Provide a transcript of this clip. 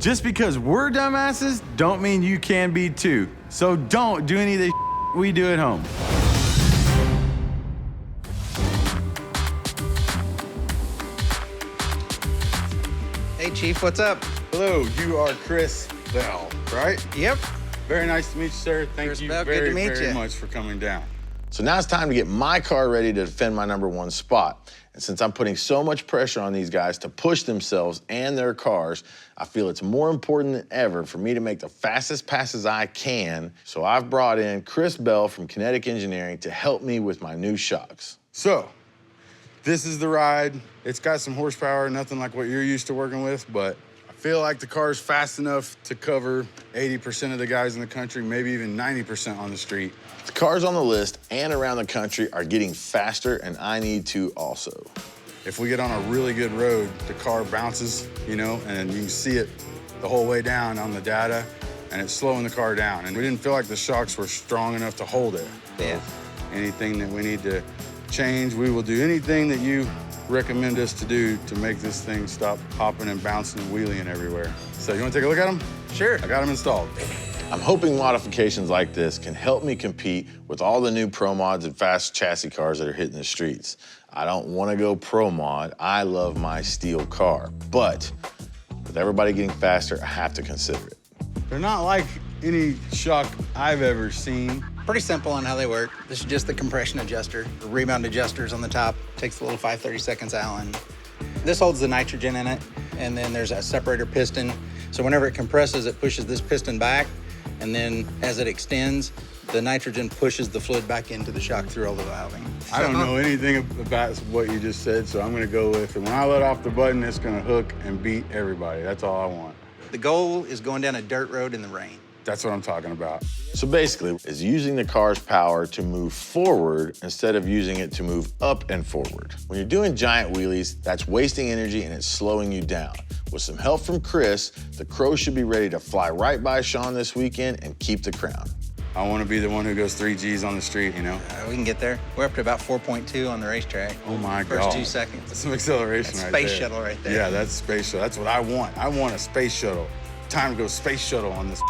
Just because we're dumbasses don't mean you can be too. So don't do any of the we do at home. Hey, Chief, what's up? Hello, you are Chris Bell, right? Yep. Very nice to meet you, sir. Thank Chris you Bell, good to very, meet very you. much for coming down. So now it's time to get my car ready to defend my #1 spot. And since I'm putting so much pressure on these guys to push themselves and their cars, I feel it's more important than ever for me to make the fastest passes I can. So I've brought in Chris Bell from Kinetic Engineering to help me with my new shocks. So, this is the ride. It's got some horsepower, nothing like what you're used to working with, but I feel like the car's fast enough to cover 80% of the guys in the country, maybe even 90% on the street. The cars on the list and around the country are getting faster, and I need to also. If we get on a really good road, the car bounces, you know, and you can see it the whole way down on the data, and it's slowing the car down. And we didn't feel like the shocks were strong enough to hold it. Yeah. Anything that we need to change, we will do anything that you recommend us to do to make this thing stop hopping and bouncing and wheeling everywhere. So you want to take a look at them? Sure. I got them installed. I'm hoping modifications like this can help me compete with all the new Pro Mods and fast chassis cars that are hitting the streets. I don't want to go Pro Mod. I love my steel car. But with everybody getting faster, I have to consider it. They're not like any shock I've ever seen. Pretty simple on how they work. This is just the compression adjuster. The rebound adjuster's on the top. Takes the little 5/32 Allen. This holds the nitrogen in it, and then there's a separator piston. So whenever it compresses, it pushes this piston back, and then as it extends, the nitrogen pushes the fluid back into the shock through all the valving. I don't know anything about what you just said, so I'm gonna go with it. When I let off the button, it's gonna hook and beat everybody. That's all I want. The goal is going down a dirt road in the rain. That's what I'm talking about. So basically, it's using the car's power to move forward instead of using it to move up and forward. When you're doing giant wheelies, that's wasting energy and it's slowing you down. With some help from Chris, the Crow should be ready to fly right by Sean this weekend and keep the crown. I want to be the one who goes 3 Gs on the street, you know? We can get there. We're up to about 4.2 on the racetrack. Oh my God. First 2 seconds. That's some acceleration That's right there. space shuttle right there. Yeah, that's space shuttle. That's what I want. I want a space shuttle. Time to go space shuttle on this.